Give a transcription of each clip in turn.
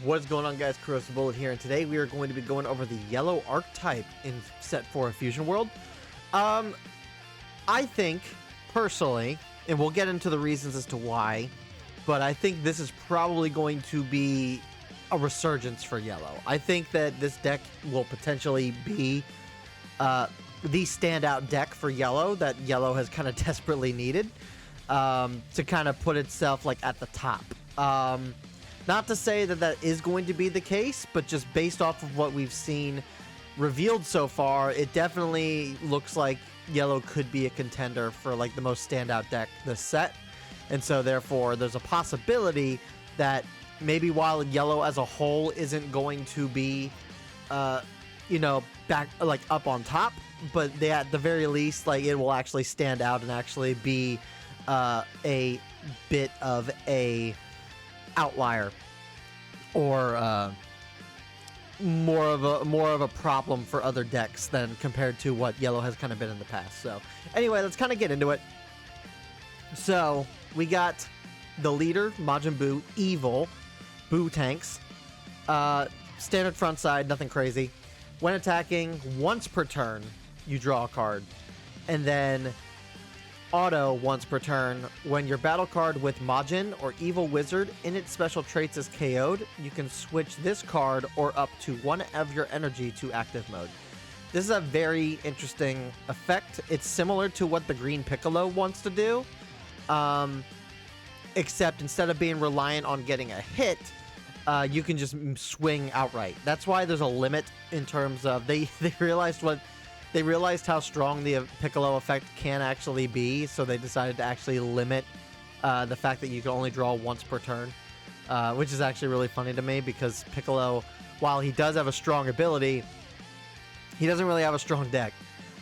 What is going on, guys? Corrosive Bullet here, and today we are going to be going over the yellow archetype in set 4 of Fusion World. I think, personally, and we'll get into the reasons as to why, but I think this is probably going to be a resurgence for yellow. I think that this deck will potentially be the standout deck for yellow that yellow has kind of desperately needed to kind of put itself like at the top. Not to say that that is going to be the case, but just based off of what we've seen revealed so far, it definitely looks like yellow could be a contender for like the most standout deck this set. And so therefore there's a possibility that maybe while yellow as a whole isn't going to be you know, back like up on top, but they at the very least like it will actually stand out and actually be a bit of a outlier, or more of a problem for other decks than compared to what yellow has kind of been in the past. So anyway, let's kind of get into it. So we got the leader, Majin Buu, evil Buu tanks, standard front side, nothing crazy. When attacking once per turn, you draw a card, and then auto once per turn. When your battle card with Majin or Evil Wizard in its special traits is KO'd, you can switch this card or up to one of your energy to active mode. This is a very interesting effect. It's similar to what the Green Piccolo wants to do, except instead of being reliant on getting a hit, you can just swing outright. That's why there's a limit in terms of they realized how strong the Piccolo effect can actually be, so they decided to actually limit the fact that you can only draw once per turn, which is actually really funny to me because Piccolo, while he does have a strong ability, he doesn't really have a strong deck.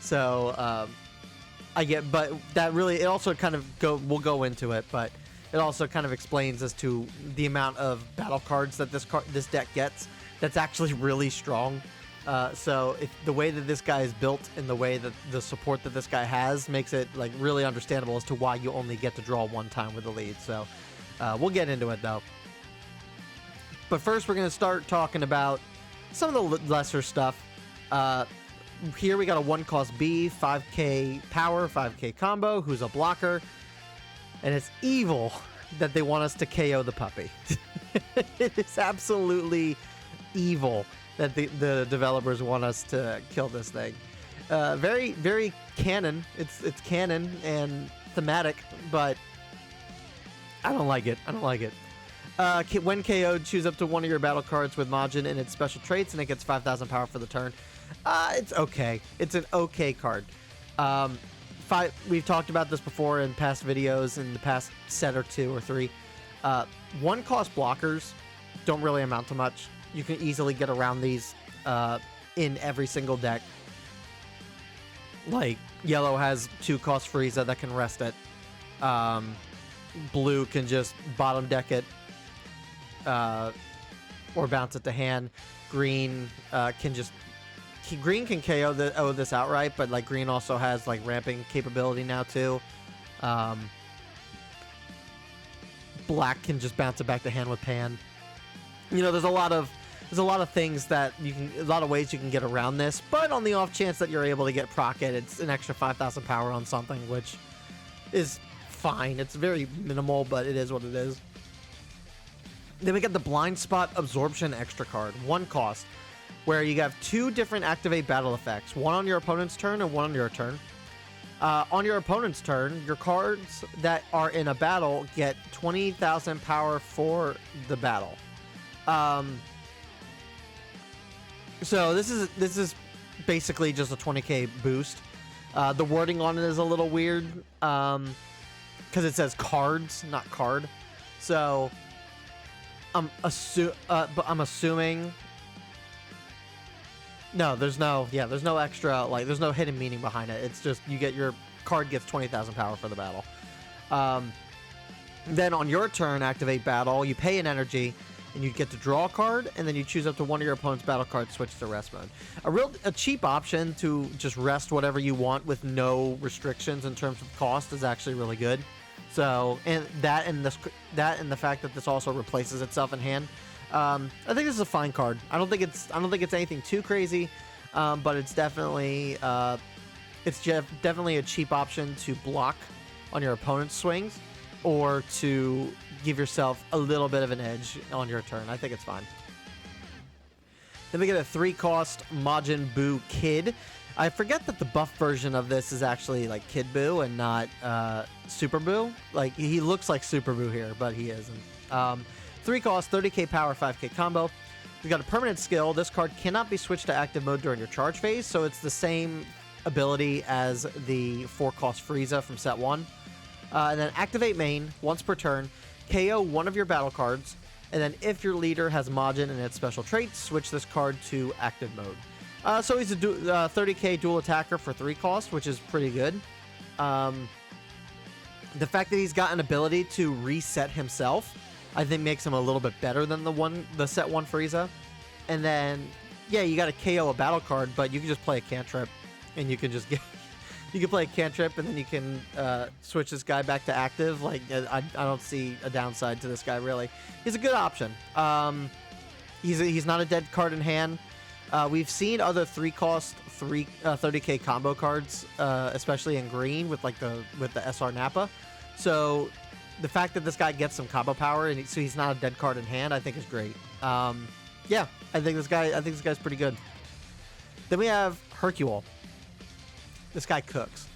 So but that really, it also kind of we'll go into it, but it also kind of explains as to the amount of battle cards that this deck gets that's actually really strong. So if the way that this guy is built and the way that the support that this guy has makes it like really understandable as to why you only get to draw one time with the lead. So we'll get into it though. But first we're going to start talking about some of the lesser stuff. Here we got a 1-cost B, 5k power, 5k combo, who's a blocker. And it's evil that they want us to KO the puppy. It is absolutely evil that the developers want us to kill this thing. Very, very canon. It's canon and thematic, but I don't like it. I don't like it. When KO'd, choose up to one of your battle cards with Majin and its special traits, and it gets 5,000 power for the turn. It's okay. It's an okay card. We've talked about this before in past videos, in the past set or 2 or 3. 1-cost blockers don't really amount to much. You can easily get around these in every single deck. Like, yellow has 2-cost Frieza that can rest it. Blue can just bottom deck it or bounce it to hand. Green Green can KO this outright, but like green also has like ramping capability now too. Black can just bounce it back to hand with Pan. You know, there's a lot of things that a lot of ways you can get around this, but on the off chance that you're able to get proc it, it's an extra 5,000 power on something, which is fine. It's very minimal, but it is what it is. Then we got the Blind Spot Absorption extra card, 1 cost, where you have 2 different activate battle effects, one on your opponent's turn and one on your turn. On your opponent's turn, your cards that are in a battle get 20,000 power for the battle. So this is basically just a 20k boost. The wording on it is a little weird because it says cards, not card. So I'm assuming. No, there's no extra, like, there's no hidden meaning behind it. It's just your card gets 20,000 power for the battle. Then on your turn, activate battle, you pay an energy, and you get to draw a card, and then you choose up to one of your opponent's battle cards, switch to rest mode. A cheap option to just rest whatever you want with no restrictions in terms of cost is actually really good. So, and the fact that this also replaces itself in hand I think this is a fine card. I don't think it's anything too crazy, but it's definitely definitely a cheap option to block on your opponent's swings, or to give yourself a little bit of an edge on your turn. I think it's fine. Then we get a 3-cost Majin Buu Kid. I forget that the buff version of this is actually like Kid Buu and not Super Buu. Like, he looks like Super Buu here, but he isn't. 3 cost, 30k power, 5k combo. We've got a permanent skill. This card cannot be switched to active mode during your charge phase, so it's the same ability as the 4-cost Frieza from set 1. And then activate main once per turn, KO one of your battle cards, and then if your leader has Majin and its special traits, switch this card to active mode. So he's a 30k dual attacker for 3 cost, which is pretty good. The fact that he's got an ability to reset himself, I think makes him a little bit better than the set 1 Frieza. And then, yeah, you got to KO a battle card, but you can just play a cantrip, and you can just get... You can play a cantrip, and then you can switch this guy back to active. Like, I don't see a downside to this guy, really. He's a good option. He's not a dead card in hand. We've seen other 3-cost 30k combo cards, especially in green with the SR Nappa. So the fact that this guy gets some combo power, and so he's not a dead card in hand, I think is great. Yeah, I think this guy's pretty good. Then we have Hercule. This guy cooks.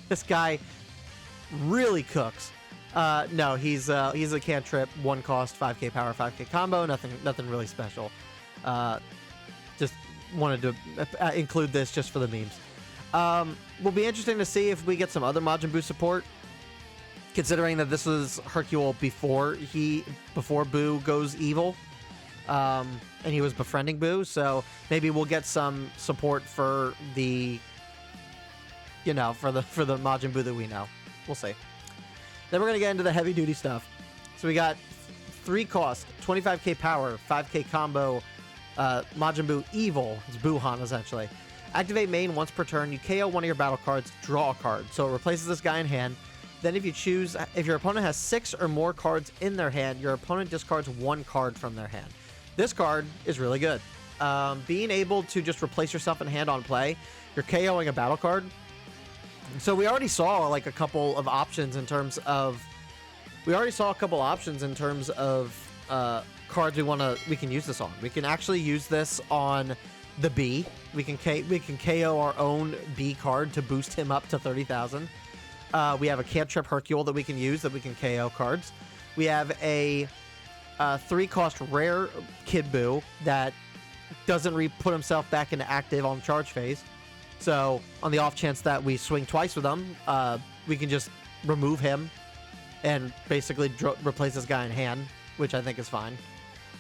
This guy really cooks. No, he's a cantrip, 1 cost, 5k power, 5k combo. Nothing really special. Just wanted to include this just for the memes. Will be interesting to see if we get some other Majin Buu support, considering that this was Hercule before Buu goes evil, and he was befriending Buu. So maybe we'll get some support for the. For the Majin Buu that we know. We'll see. Then we're going to get into the heavy duty stuff. So we got 3 cost, 25k power, 5k combo, Majin Buu Evil. It's Buuhan, essentially. Activate main once per turn. You KO one of your battle cards, draw a card. So it replaces this guy in hand. Then if your opponent has 6 or more cards in their hand, your opponent discards 1 card from their hand. This card is really good. Being able to just replace yourself in hand on play, you're KOing a battle card. So we already saw like a couple of options in terms of cards we can use this on. We can actually use this on the B. We can KO our own B card to boost him up to 30,000. We have a cantrip Hercule that we can use that we can KO cards. We have a 3-cost rare Kid Buu that doesn't put himself back into active on charge phase. So on the off chance that we swing twice with him, we can just remove him and basically replace this guy in hand, which I think is fine.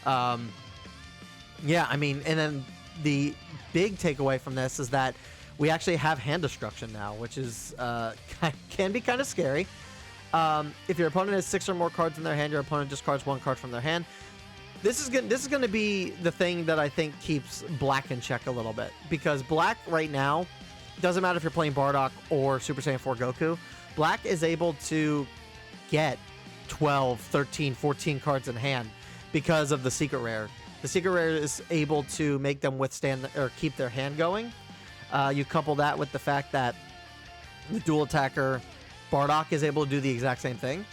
Yeah, I mean, and then the big takeaway from this is that we actually have hand destruction now, which is can be kind of scary. If your opponent has 6 or more cards in their hand, your opponent discards 1 card from their hand. This is going to be the thing that I think keeps Black in check a little bit, because Black right now, doesn't matter if you're playing Bardock or Super Saiyan 4 Goku, Black is able to get 12, 13, 14 cards in hand because of the secret rare. The secret rare is able to make them withstand or keep their hand going. You couple that with the fact that the dual attacker Bardock is able to do the exact same thing.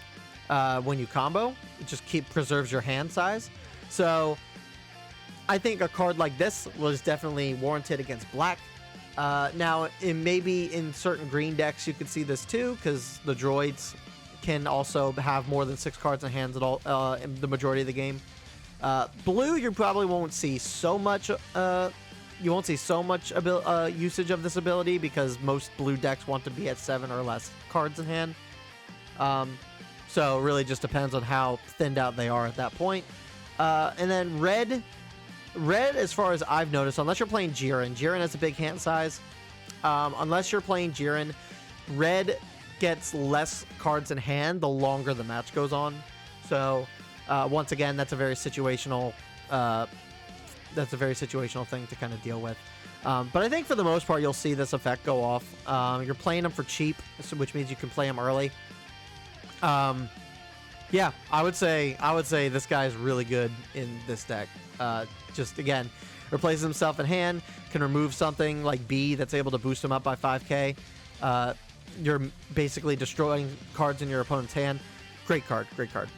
When you combo, it just preserves your hand size. So I think a card like this was definitely warranted against Black. Now, maybe in certain green decks you could see this too, because the droids can also have more than 6 cards in hands at all in the majority of the game. Blue, you probably won't see so much. You won't see so much usage of this ability, because most blue decks want to be at 7 or less cards in hand. So it really just depends on how thinned out they are at that point. And then red, as far as I've noticed, unless you're playing Jiren has a big hand size. Unless you're playing Jiren, red gets less cards in hand the longer the match goes on. So once again, that's a very situational thing to kind of deal with. But I think for the most part, you'll see this effect go off. You're playing them for cheap, which means you can play them early. Yeah, I would say this guy's really good in this deck. Just again, replaces himself in hand, can remove something like B that's able to boost him up by 5k. You're basically destroying cards in your opponent's hand. Great card, great card.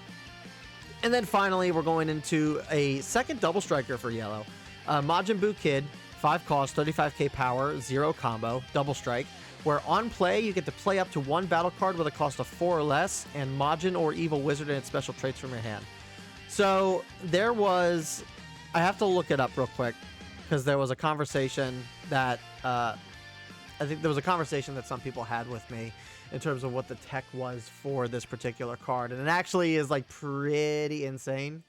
And then finally, we're going into a second double striker for yellow. Majin Buu Kid, 5 cost, 35k power, 0 combo, double strike, where on play, you get to play up to 1 battle card with a cost of 4 or less, and Majin or Evil Wizard and its special traits from your hand. So there was, I have to look it up real quick, because there was a conversation that, I think there was a conversation that some people had with me in terms of what the tech was for this particular card. And it actually is like pretty insane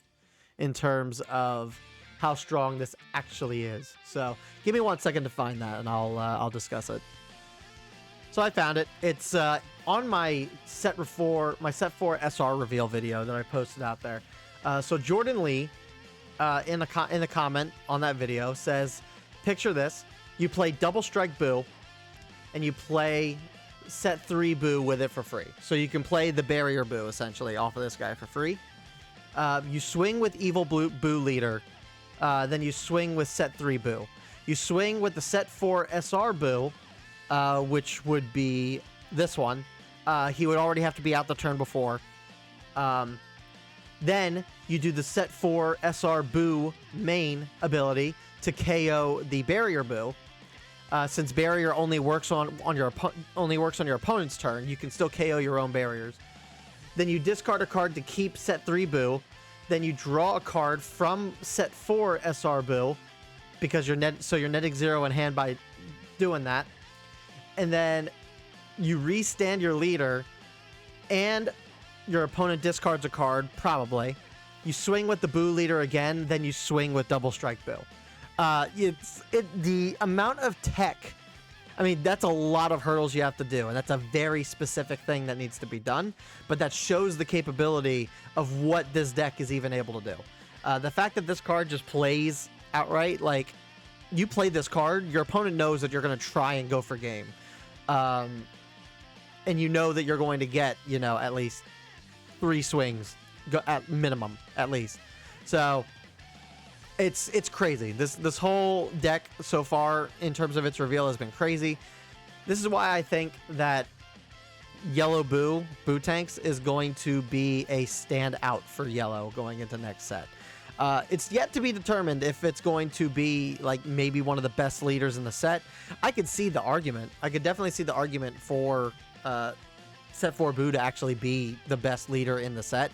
in terms of how strong this actually is. So give me 1 second to find that and I'll discuss it. So I found it. It's on my set 4 SR reveal video that I posted out there. So Jordan Lee in the comment on that video says, picture this: you play double strike Buu and you play set 3 Buu with it for free. So you can play the barrier Buu essentially off of this guy for free. You swing with evil Buu leader, then you swing with set 3 Buu. You swing with the set 4 SR Buu, which would be this one. He would already have to be out the turn before. Then you do the set 4 SR Buu main ability to KO the barrier Buu. Since barrier only works on your opponent's turn, you can still KO your own barriers. Then you discard a card to keep set 3 Buu. Then you draw a card from set 4 SR Buu, because you're netting 0 in hand by doing that. And then you restand your leader, and your opponent discards a card, probably. You swing with the Buu leader again, then you swing with double strike Buu. The amount of tech, I mean, that's a lot of hurdles you have to do, and that's a very specific thing that needs to be done, but that shows the capability of what this deck is even able to do. The fact that this card just plays outright, like, you play this card, your opponent knows that you're going to try and go for game. And you know that you're going to get, you know, at least 3 swings, at minimum, at least. So it's crazy. This whole deck so far, in terms of its reveal, has been crazy. This is why I think that yellow Buu Tanks is going to be a standout for yellow going into next set. It's yet to be determined if it's going to be like maybe one of the best leaders in the set. I could see the argument. I could definitely see the argument for set 4 Buu to actually be the best leader in the set.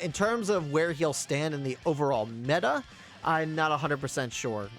In terms of where he'll stand in the overall meta, I'm not 100% sure.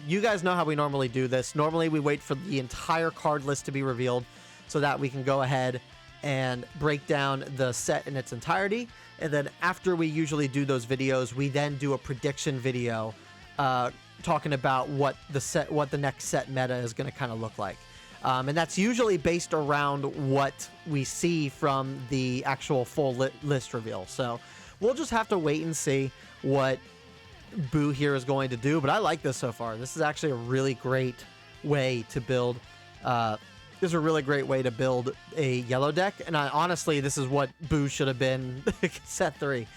You guys know how we normally do this. Normally we wait for the entire card list to be revealed so that we can go ahead and break down the set in its entirety. And then after we usually do those videos, we then do a prediction video talking about what the next set meta is going to kind of look like. And that's usually based around what we see from the actual full list reveal. So we'll just have to wait and see what Buu here is going to do. But I like this so far. This is actually a really great way to build. This is a really great way to build a yellow deck. And honestly, this is what Buu should have been set 3.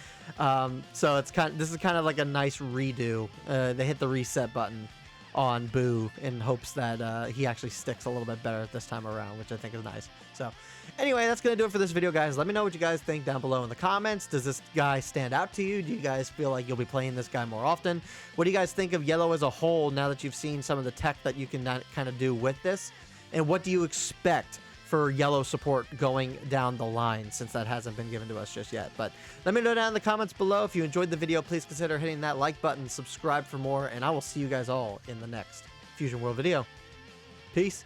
So this is kind of like a nice redo. They hit the reset button on Buu in hopes that he actually sticks a little bit better this time around, which I think is nice. So anyway, that's going to do it for this video, guys. Let me know what you guys think down below in the comments. Does this guy stand out to you? Do you guys feel like you'll be playing this guy more often? What do you guys think of yellow as a whole now that you've seen some of the tech that you can kind of do with this? And what do you expect for yellow support going down the line, since that hasn't been given to us just yet? But let me know down in the comments below. If you enjoyed the video, please consider hitting that like button, subscribe for more, and I will see you guys all in the next Fusion World video. Peace.